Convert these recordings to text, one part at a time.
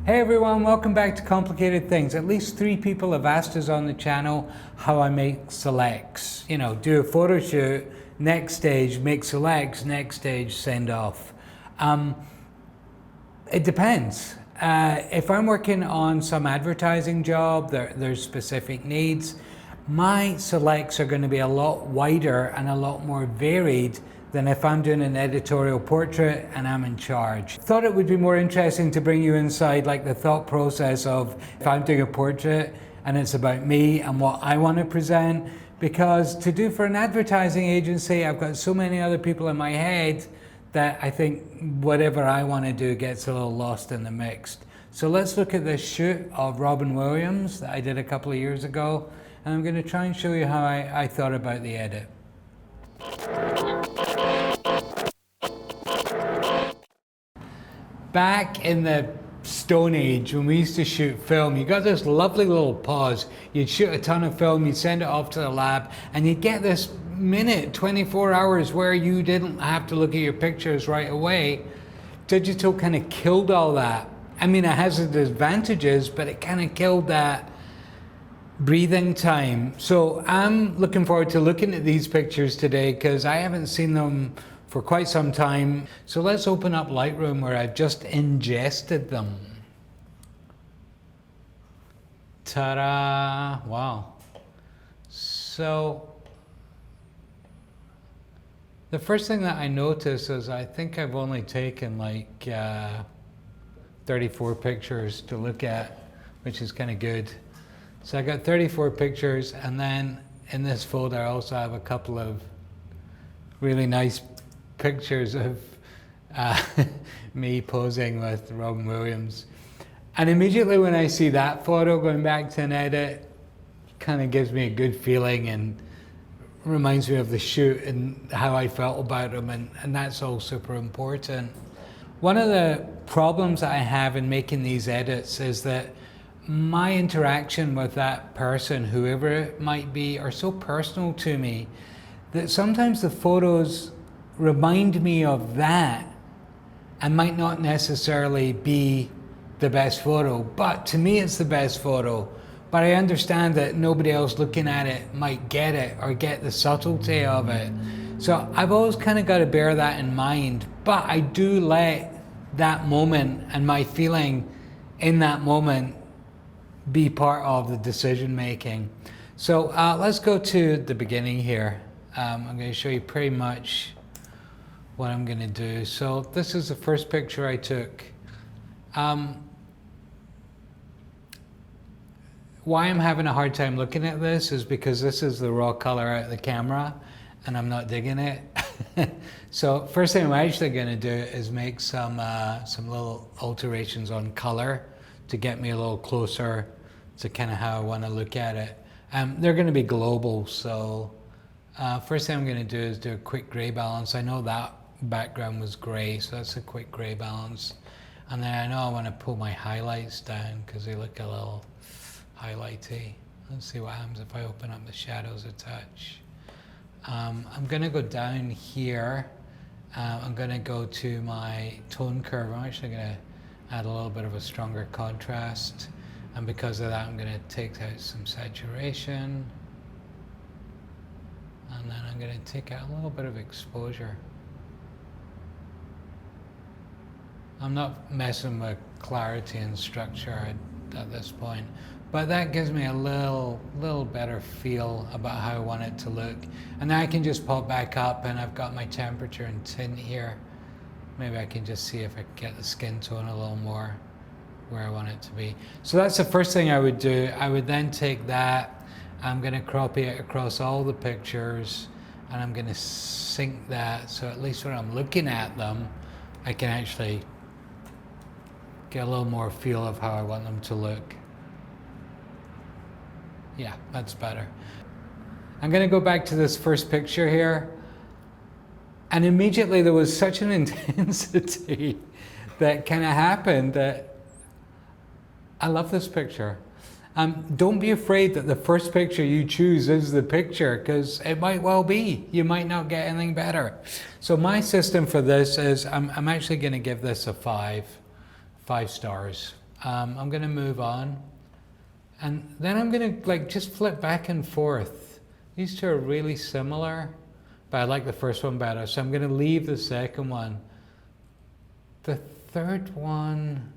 Hey everyone, welcome back to Complicated Things. At least 3 people have asked us on the channel how I make selects. You know, do a photo shoot, next stage, make selects, next stage, send off. It depends. If I'm working on some advertising job, there's specific needs, my selects are going to be a lot wider and a lot more varied than if I'm doing an editorial portrait and I'm in charge. Thought it would be more interesting to bring you inside like the thought process of if I'm doing a portrait and it's about me and what I want to present, because to do for an advertising agency, I've got so many other people in my head that I think whatever I want to do gets a little lost in the mix. So let's look at this shoot of Robin Williams that I did a couple of years ago, and I'm going to try and show you how I thought about the edit. Back in the Stone Age, when we used to shoot film, you got this lovely little pause. You'd shoot a ton of film, you'd send it off to the lab, and you'd get this minute, 24 hours where you didn't have to look at your pictures right away. Digital kind of killed all that. I mean, it has its advantages, but it kind of killed that breathing time. So I'm looking forward to looking at these pictures today because I haven't seen them for quite some time. So let's open up Lightroom where I've just ingested them. Ta-da! Wow. So the first thing that I notice is I think I've only taken like 34 pictures to look at, which is kind of good. So I got 34 pictures, and then in this folder I also have a couple of really nice pictures of me posing with Robin Williams. And immediately when I see that photo going back to an edit, kind of gives me a good feeling and reminds me of the shoot and how I felt about him, and that's all super important. One of the problems I have in making these edits is that my interaction with that person, whoever it might be, are so personal to me that sometimes the photos remind me of that and might not necessarily be the best photo, but to me it's the best photo. But I understand that nobody else looking at it might get it or get the subtlety of it. So I've always kind of got to bear that in mind, but I do let that moment and my feeling in that moment be part of the decision making. So let's go to the beginning here. I'm going to show you pretty much what I'm going to do. So this is the first picture I took. Why I'm having a hard time looking at this is because this is the raw color out of the camera and I'm not digging it. So first thing I'm actually going to do is make some little alterations on color to get me a little closer to kind of how I want to look at it. They're going to be global, so first thing I'm going to do is do a quick gray balance. I know that background was gray, so that's a quick gray balance. And then I know I want to pull my highlights down because they look a little highlighty. Let's see what happens if I open up the shadows a touch. I'm going to go down here. I'm going to go to my tone curve. I'm actually going to add a little bit of a stronger contrast, and because of that I'm going to take out some saturation, and then I'm going to take out a little bit of exposure. I'm not messing with clarity and structure at this point, but that gives me a little better feel about how I want it to look. And then I can just pop back up and I've got my temperature and tint here. Maybe I can just see if I can get the skin tone a little more where I want it to be. So that's the first thing I would do. I would then take that, I'm going to crop it across all the pictures, and I'm going to sync that so at least when I'm looking at them I can actually get a little more feel of how I want them to look. Yeah, that's better. I'm going to go back to this first picture here, and immediately there was such an intensity that kind of happened that I love this picture. Don't be afraid that the first picture you choose is the picture, because it might well be. You might not get anything better. So my system for this is I'm actually going to give this a 5 stars. I'm going to move on. And then I'm going to like just flip back and forth. These two are really similar, but I like the first one better. So I'm going to leave the second one. The third one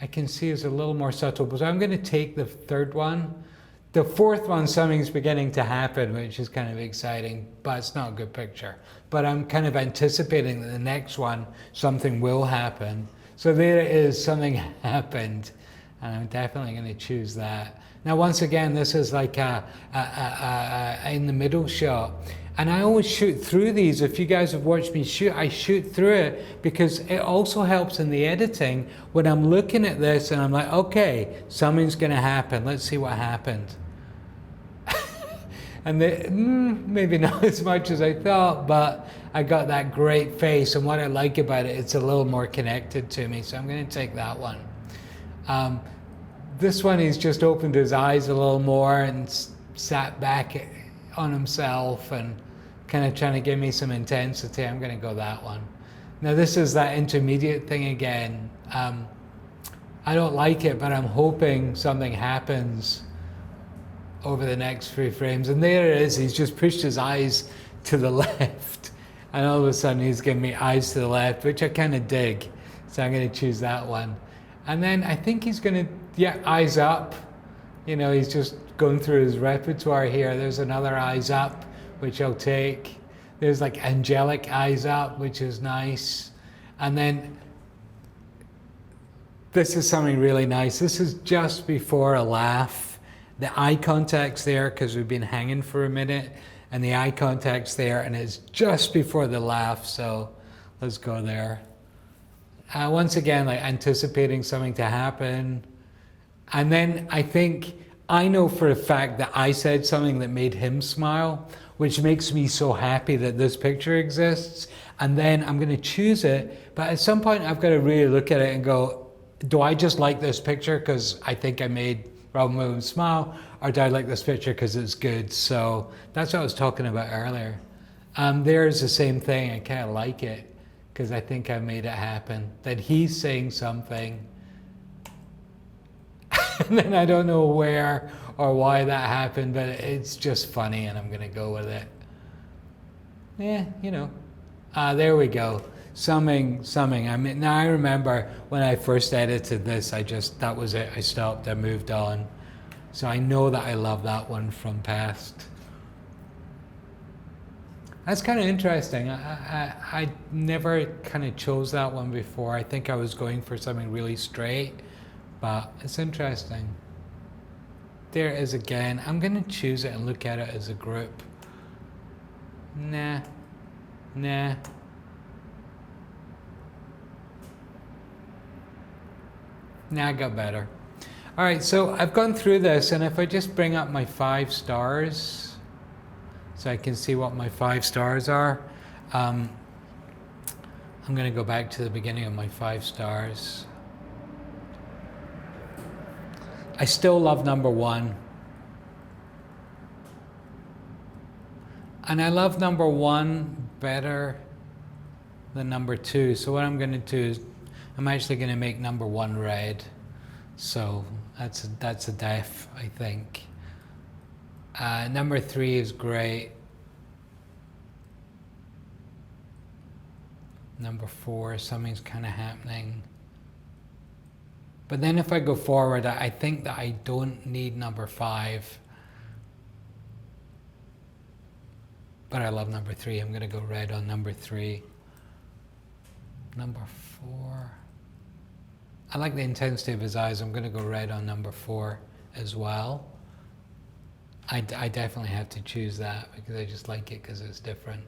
I can see is a little more subtle, but I'm going to take the third one. The fourth one, something's beginning to happen, which is kind of exciting, but it's not a good picture. But I'm kind of anticipating that the next one, something will happen. So there it is, something happened, and I'm definitely going to choose that. Now, once again, this is like a in the middle shot. And I always shoot through these. If you guys have watched me shoot, I shoot through it because it also helps in the editing when I'm looking at this and I'm like, okay, something's going to happen. Let's see what happened. And maybe not as much as I thought, but I got that great face. And what I like about it, it's a little more connected to me. So I'm going to take that one. This one, he's just opened his eyes a little more and sat back on himself and kind of trying to give me some intensity. I'm going to go that one. Now this is that intermediate thing again. I don't like it, but I'm hoping something happens over the next 3 frames. And there it is. He's just pushed his eyes to the left. And all of a sudden he's giving me eyes to the left, which I kind of dig. So I'm going to choose that one. And then I think he's going to, yeah, eyes up. You know, he's just going through his repertoire here. There's another eyes up, which I'll take. There's like angelic eyes up, which is nice. And then this is something really nice. This is just before a laugh. The eye contact's there because we've been hanging for a minute, and the eye contact's there, and it's just before the laugh. So let's go there. Once again, like anticipating something to happen. And then I know for a fact that I said something that made him smile, which makes me so happy that this picture exists. And then I'm going to choose it. But at some point, I've got to really look at it and go, do I just like this picture because I think I made Robin Williams smile? Or do I like this picture because it's good? So that's what I was talking about earlier. There's the same thing. I kind of like it because I think I made it happen. That he's saying something. And then I don't know where or why that happened, but it's just funny and I'm going to go with it. Yeah, you know. There we go. Something. I mean, now I remember when I first edited this, that was it. I stopped, I moved on. So I know that I love that one from past. That's kind of interesting. I never kind of chose that one before. I think I was going for something really straight. But it's interesting. There it is again. I'm going to choose it and look at it as a group. Nah. Nah, I got better. All right, so I've gone through this, and if I just bring up my 5 stars, so I can see what my 5 stars are. I'm going to go back to the beginning of my 5 stars. I still love number 1. And I love number 1 better than number 2. So what I'm going to do is I'm actually going to make number 1 red. So that's a def, I think. Number 3 is great. Number 4, something's kind of happening. But then if I go forward, I think that I don't need number 5. But I love number 3. I'm going to go red on number 3. Number 4. I like the intensity of his eyes. I'm going to go red on number 4 as well. I definitely have to choose that because I just like it because it's different.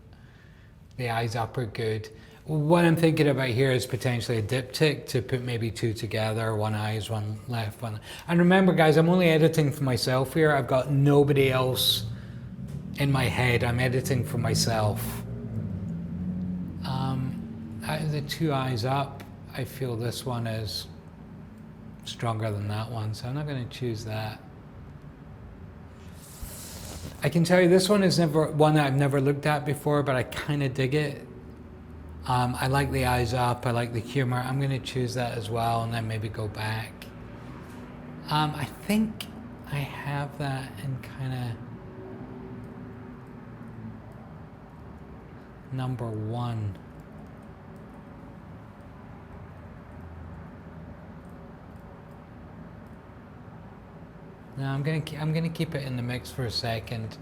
The eyes up are good. What I'm thinking about here is potentially a diptych to put maybe 2 together, 1 eyes, 1 left, 1. And remember guys, I'm only editing for myself here. I've got nobody else in my head. I'm editing for myself. Out of the 2 eyes up, I feel this one is stronger than that one, so I'm not going to choose that. I can tell you this one is one that I've never looked at before, but I kind of dig it. I like the eyes up, I like the humor. I'm going to choose that as well, and then maybe go back. I think I have that in kind of number 1. No, I'm gonna keep it in the mix for a second.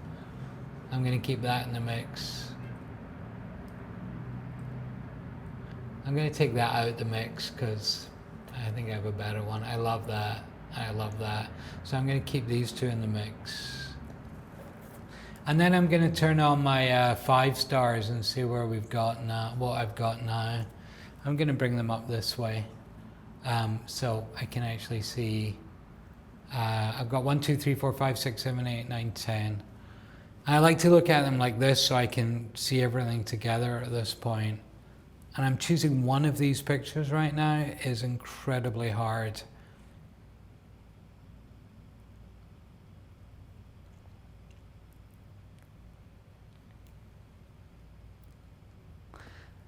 I'm gonna keep that in the mix. I'm gonna take that out of the mix because I think I have a better one. I love that. I love that. So I'm gonna keep these two in the mix. And then I'm gonna turn on my 5 stars and see where we've got now, what I've got now. I'm gonna bring them up this way, so I can actually see. I've got 1, 2, 3, 4, 5, 6, 7, 8, 9, 10. I like to look at them like this so I can see everything together at this point. And I'm choosing one of these pictures right now is incredibly hard.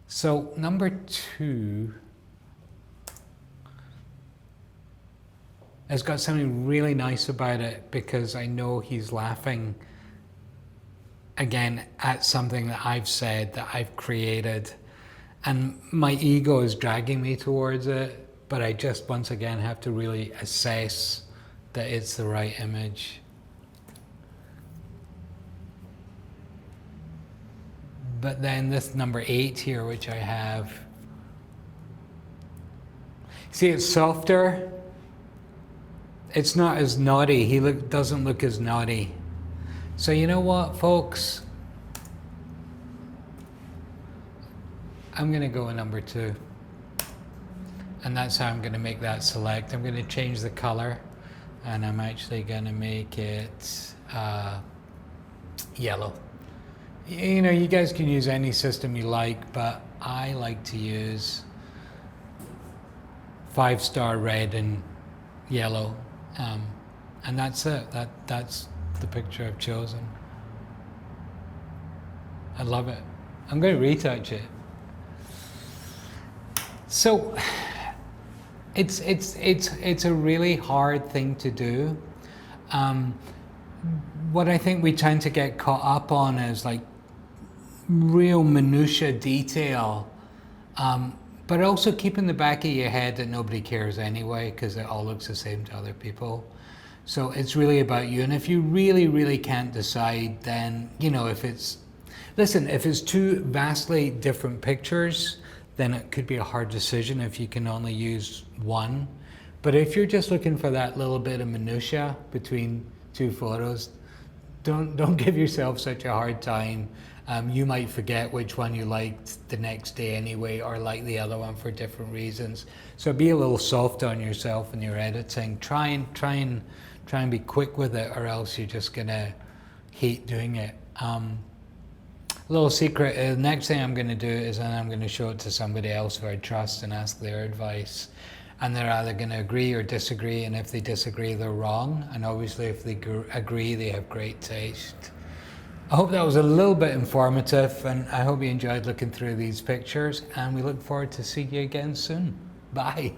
So number 2 has got something really nice about it because I know he's laughing again at something that I've said, that I've created, and my ego is dragging me towards it, but I just once again have to really assess that it's the right image. But then this number 8 here, which I have, see, it's softer. It's not as naughty. He doesn't look as naughty. So you know what, folks? I'm gonna go with number 2. And that's how I'm gonna make that select. I'm gonna change the color, and I'm actually gonna make it yellow. You know, you guys can use any system you like, but I like to use 5-star red and yellow. And that's it. That's the picture I've chosen. I love it. I'm going to retouch it. So it's a really hard thing to do. What I think we tend to get caught up on is like real minutia detail, but also keep in the back of your head that nobody cares anyway because it all looks the same to other people. So it's really about you. And if you really can't decide, then, you know, if it's 2 vastly different pictures, then it could be a hard decision if you can only use one. But if you're just looking for that little bit of minutia between 2 photos, don't give yourself such a hard time. You might forget which one you liked the next day anyway, or like the other one for different reasons. So be a little soft on yourself in your editing. Try and be quick with it, or else you're just gonna hate doing it. A little secret, the next thing I'm gonna do is I'm gonna show it to somebody else who I trust and ask their advice. And they're either gonna agree or disagree, and if they disagree, they're wrong. And obviously if they agree, they have great taste. I hope that was a little bit informative, and I hope you enjoyed looking through these pictures, and we look forward to seeing you again soon. Bye.